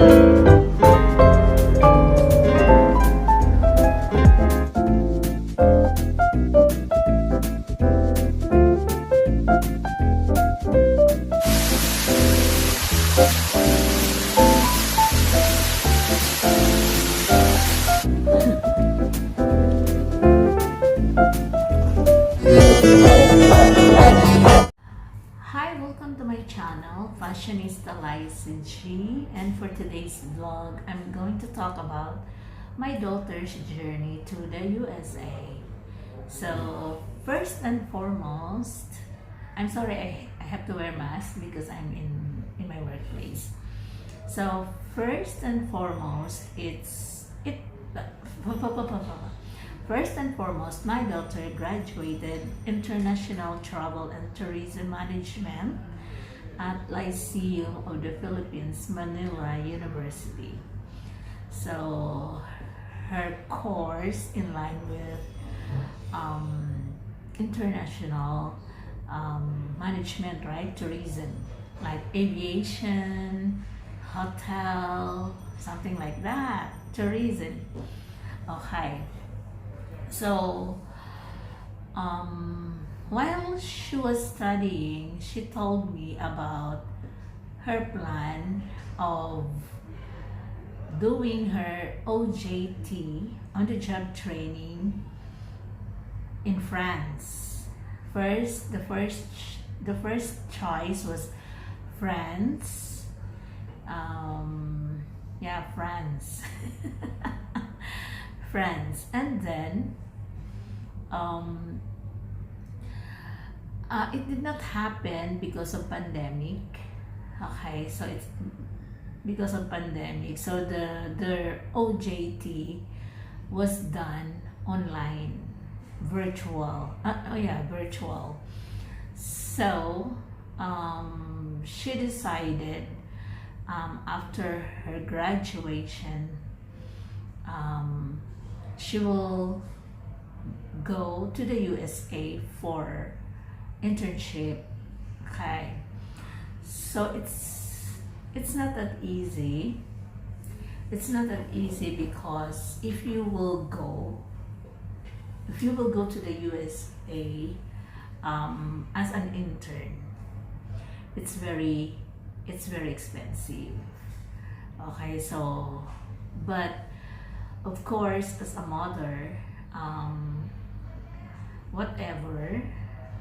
Hi, welcome to my channel, Fashionista License G, and for today's vlog, I'm going to talk about my daughter's journey to the USA. So, first and foremost, I'm sorry I have to wear mask because I'm in my workplace. So, first and foremost, First and foremost, my daughter graduated International Travel and Tourism Management at Lyceum of the Philippines, Manila University. So, her course in line with international management, right? Tourism, like aviation, hotel, something like that. Tourism. Okay. So, while she was studying, she told me about her plan of doing her OJT, on the job training, in France. The first choice was France. France. France, and then it did not happen because of pandemic. Okay, so it's because of pandemic. So the OJT was done online, virtual. Virtual. So she decided after her graduation, she will go to the USA for internship. Okay, so it's not that easy. It's not that easy because if you will go to the USA as an intern, it's very expensive. Okay, so but of course, as a mother, whatever,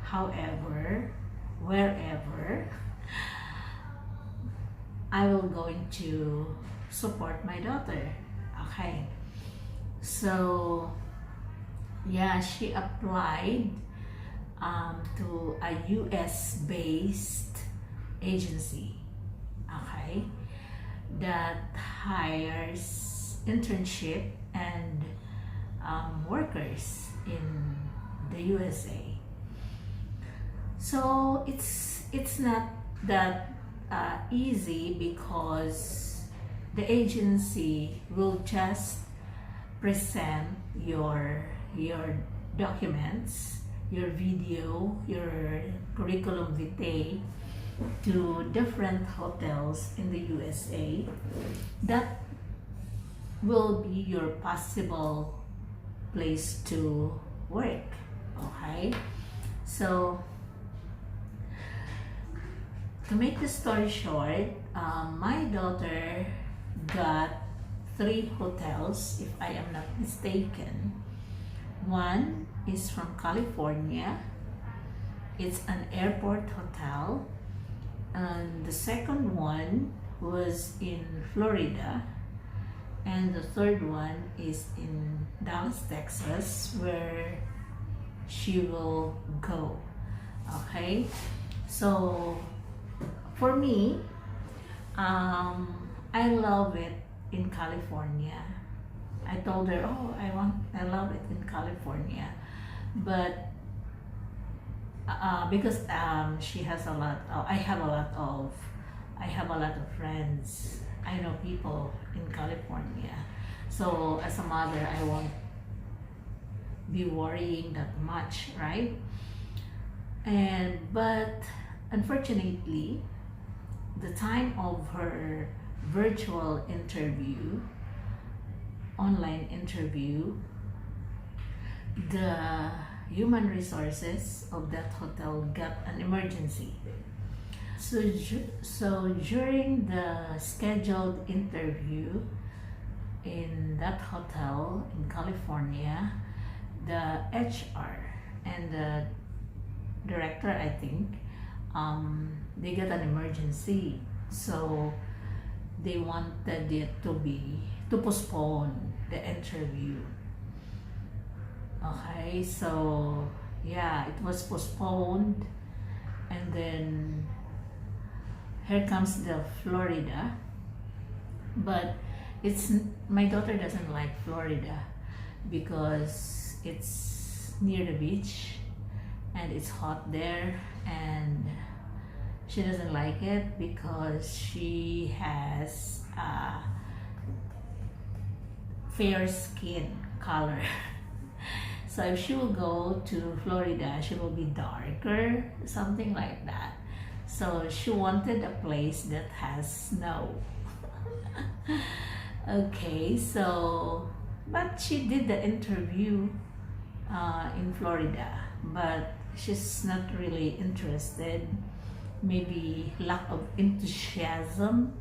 however, wherever, I will going to support my daughter. Okay, so yeah, she applied to a US based agency. Okay, that hires internship and workers in the USA. So it's not that easy because the agency will just present your documents, your video, your curriculum vitae to different hotels in the USA that will be your possible place to work. Okay, so to make the story short, my daughter got 3 hotels, if I am not mistaken. One is from California. It's an airport hotel, and the second one was in Florida, and the third one is in Dallas, Texas, where she will go. Okay, so for me, I love it in California. I told her, oh, I love it in California, but because she has a lot. I have a lot of friends. I know people in California, so as a mother, I won't be worrying that much, right? But unfortunately, the time of her virtual interview, online interview, the human resources of that hotel got an emergency. So during the scheduled interview in that hotel in California, the HR and the director, I think, they got an emergency. So they wanted it to postpone the interview. Okay, so yeah, it was postponed, and then here comes the Florida. But it's my daughter doesn't like Florida because it's near the beach and it's hot there, and she doesn't like it because she has a fair skin color. So if she will go to Florida, she will be darker, something like that. So she wanted a place that has snow. Okay, so but she did the interview in Florida, but she's not really interested. Maybe lack of enthusiasm,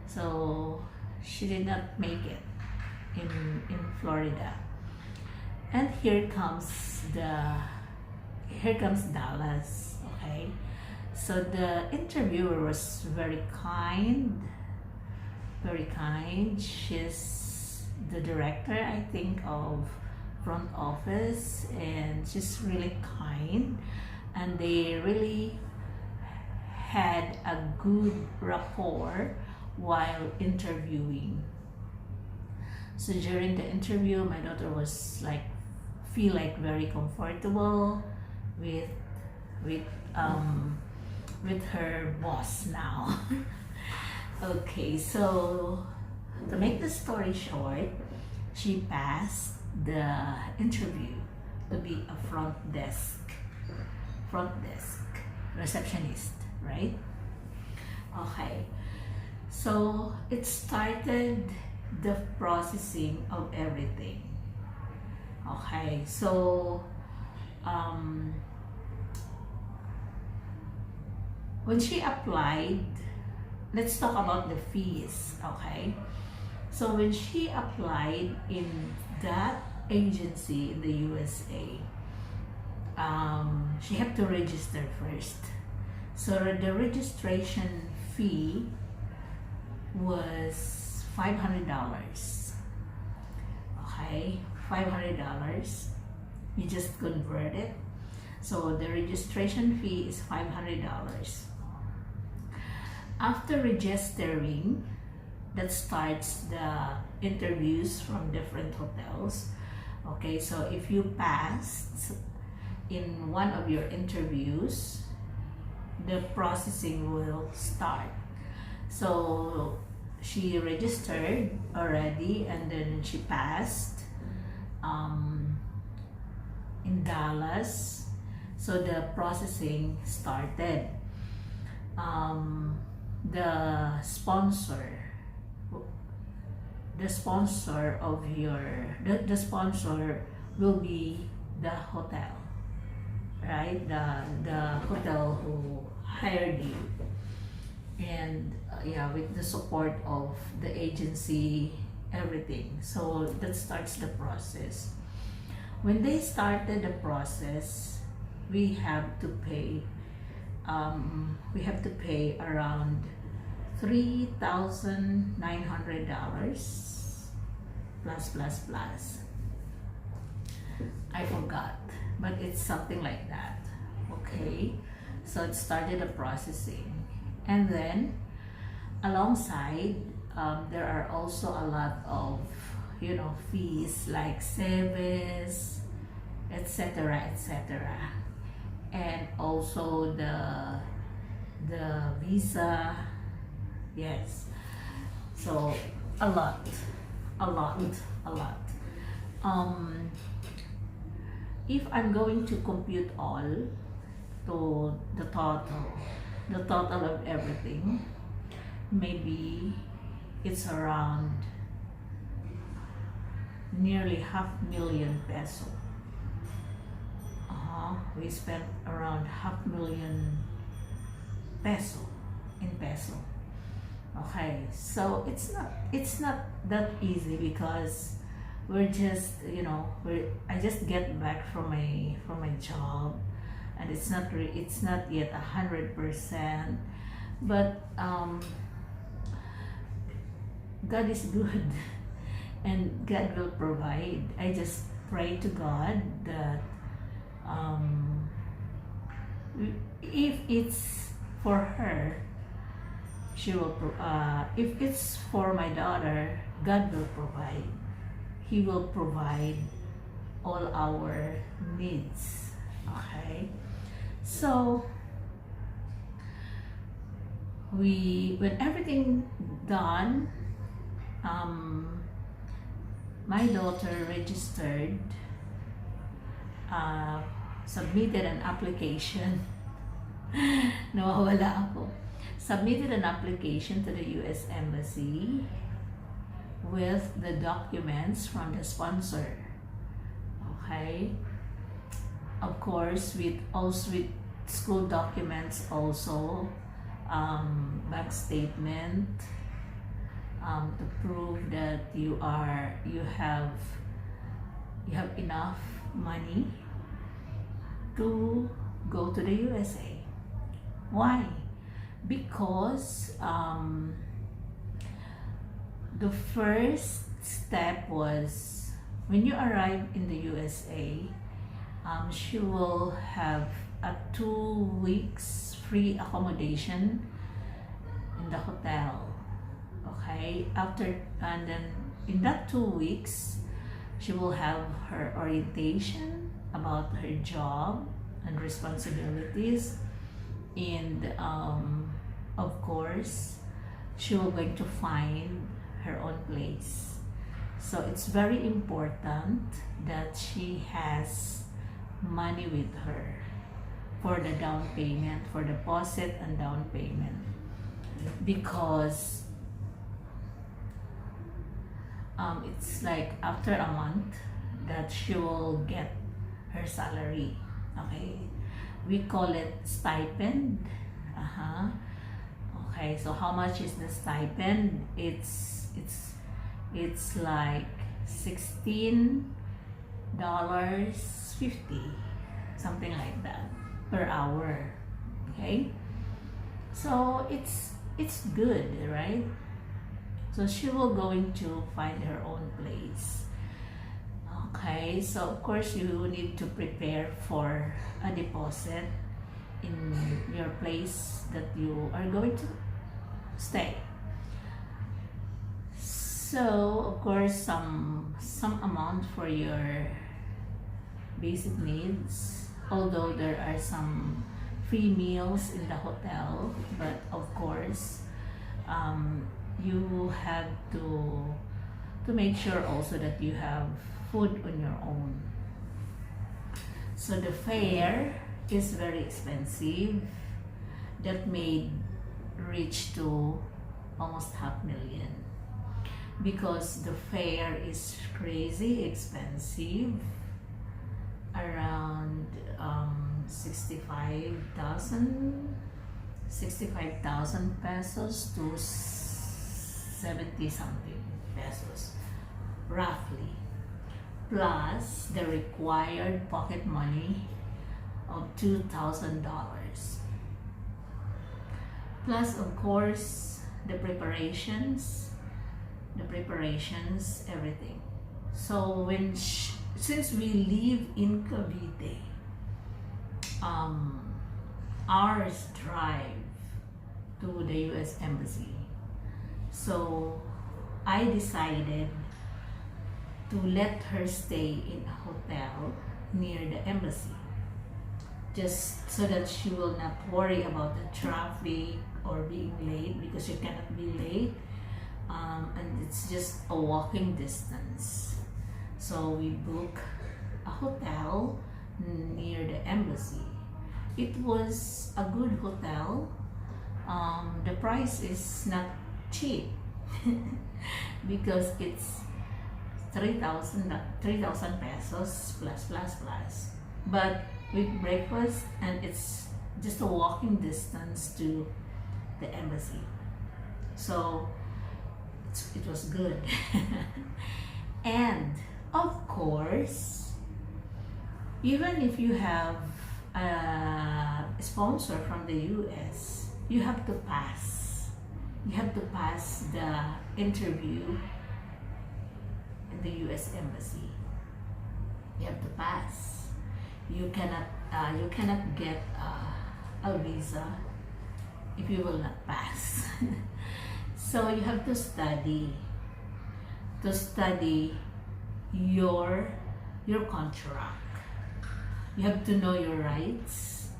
so she did not make it in Florida. And here comes Dallas. Okay, so the interviewer was very kind, very kind. She's the director, I think, of front office, and she's really kind, and they really had a good rapport while interviewing. So during the interview, my daughter was like feel like very comfortable with with um with her boss now. Okay, so to make the story short, she passed the interview to be a front desk receptionist, right? Okay, so it started the processing of everything. Okay, so when she applied, let's talk about the fees. Okay, so when she applied in that agency in the USA, she had to register first. So the registration fee was $500. Okay, $500. You just convert it. So the registration fee is $500. After registering, that starts the interviews from different hotels. Okay, so if you passed in one of your interviews, the processing will start. So she registered already, and then she passed in Dallas. So the processing started. The sponsor will be the hotel, right? The hotel who hired you, and yeah, with the support of the agency, everything. So that starts the process. When they started the process, we have to pay around $3,900 plus. I forgot, but it's something like that. Okay, so it started the processing, and then alongside there are also a lot of fees like service, etc., and also the visa. Yes, so a lot. If I'm going to compute all to the total of everything, maybe it's around nearly 500,000 peso. We spent around 500,000 peso in peso. Okay, so it's not that easy because we're just, I just get back from my job, and it's not yet 100%, but God is good and God will provide. I just pray to God that if it's for her, she will if it's for my daughter, God will provide. He will provide all our needs. Okay, so when everything done, my daughter registered, submitted an application. Nawawala ako. Submitted an application to the U.S. Embassy with the documents from the sponsor. Okay, of course with school documents also, bank statement, to prove that you have enough money to go to the U.S.A. Why? Because the first step was when you arrive in the U.S.A, she will have a 2 weeks free accommodation in the hotel. Okay, and then in that 2 weeks, she will have her orientation about her job and responsibilities, and of course, she will going to find her own place. So it's very important that she has money with her for the down payment, for deposit and down payment, because it's like after a month that she will get her salary. Okay, we call it stipend. Okay, so how much is the stipend? It's like $16.50, something like that, per hour. Okay, so it's good, right? So she will going to find her own place. Okay, so of course you need to prepare for a deposit in your place that you are going to stay. So of course some amount for your basic needs, although there are some free meals in the hotel, but of course you have to make sure also that you have food on your own. So the fare is very expensive. That may reach to almost 500,000, because the fare is crazy expensive, around 65,000 pesos to 70 something pesos roughly, plus the required pocket money of $2,000, plus of course the preparations, everything. So since we live in Cavite, hours drive to the U.S. Embassy. So I decided to let her stay in a hotel near the embassy, just so that she will not worry about the traffic or being late, because you cannot be late, and it's just a walking distance. So we book a hotel near the embassy. It was a good hotel. The price is not cheap. because it's 3,000 pesos plus. But with breakfast, and it's just a walking distance to the embassy. So it was good. And of course, even if you have a sponsor from the US, you have to pass. You have to pass the interview in the US Embassy. You have to pass. You cannot get a visa if you will not pass. So you have to study your contract. You have to know your rights.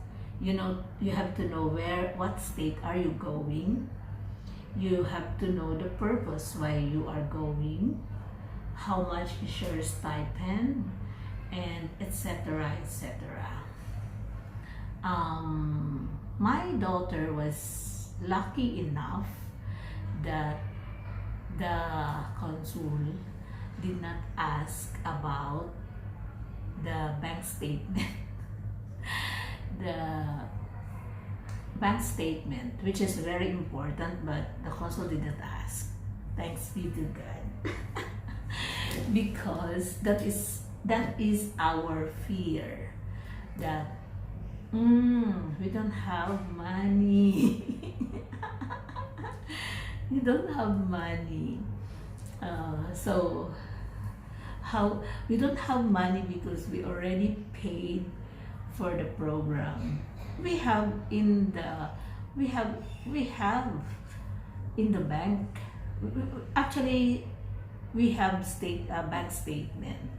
You have to know what state are you going. You have to know the purpose why you are going, how much is your stipend, and etc. My daughter was lucky enough that the consul did not ask about the bank statement. The bank statement, which is very important, but the consul did not ask. Thanks be to God. Because that is our fear, that we don't have money. We don't have money. So how we don't have money because we already paid for the program. We have in the bank. Actually, we have bank statement,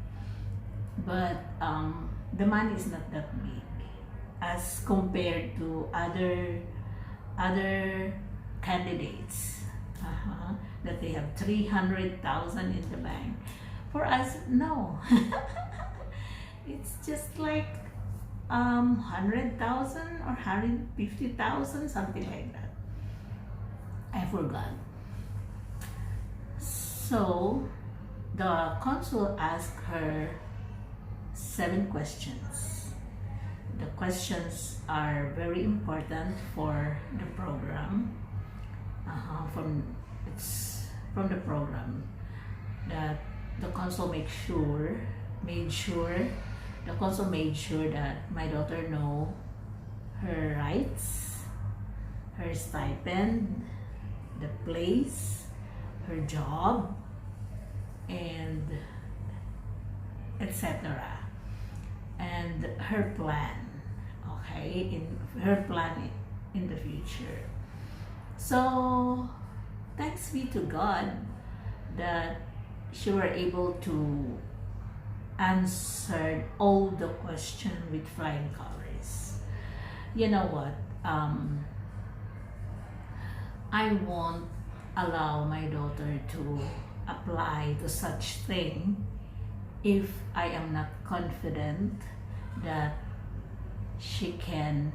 but the money is not that big as compared to other candidates that they have 300,000 in the bank. For us, no. It's just like 100,000 or 150,000, something like that. I forgot. So the consul asked her 7 questions. The questions are very important for the program. From the program that the consul made sure that my daughter know her rights, her stipend, the place, her job, and etc. And her plan, her plan in the future. So thanks be to God that she were able to answer all the questions with flying colors. You know what? I won't allow my daughter to apply to such thing if I am not confident that she can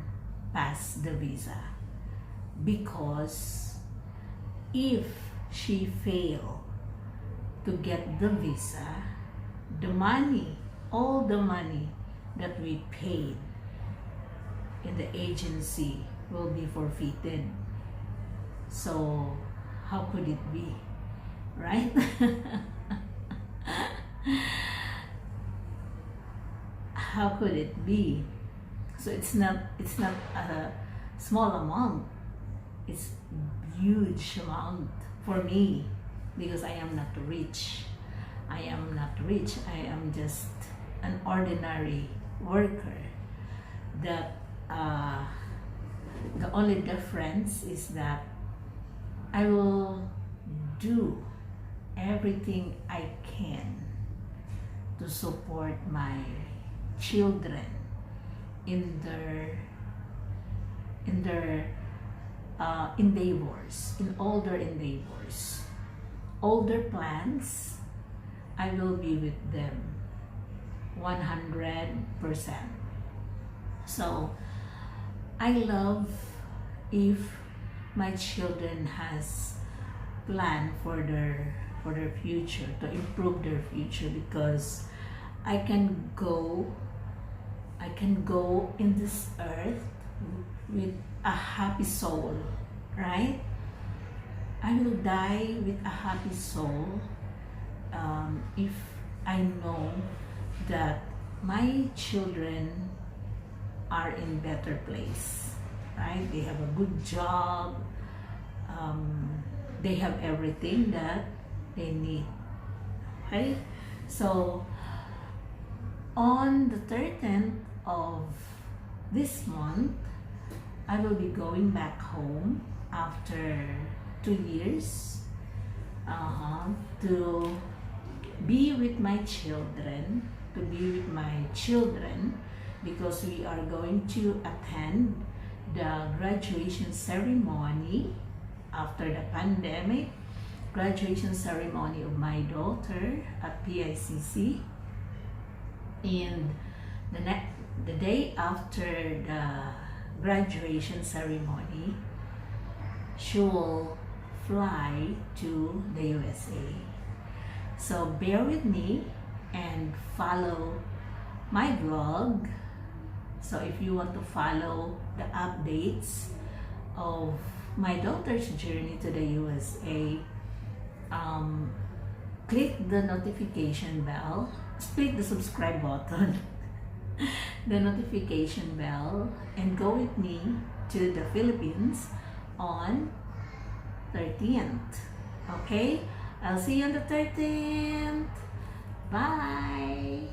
pass the visa. Because if she fail to get the visa, all the money that we paid in the agency will be forfeited. So how could it be, right? How could it be? So it's not a small amount. It's huge amount for me, because I am not rich. I am just an ordinary worker. That the only difference is that I will do everything I can to support my children in their endeavors, in all their endeavors, all their plans. I will be with them 100%. So I love if my children has plan for their future, to improve their future, because I can go I can go in this earth with a happy soul, right? I will die with a happy soul, if I know that my children are in better place, right? They have a good job, they have everything that they need, okay? So on the 13th of this month, I will be going back home after 2 years, to be with my children, because we are going to attend the graduation ceremony after the pandemic, graduation ceremony of my daughter at PICC. And the day after the graduation ceremony, she will fly to the USA. So bear with me and follow my vlog. So if you want to follow the updates of my daughter's journey to the USA, click the notification bell, click the subscribe button, the notification bell, and go with me to the Philippines on 13th. Okay? I'll see you on the 13th. Bye!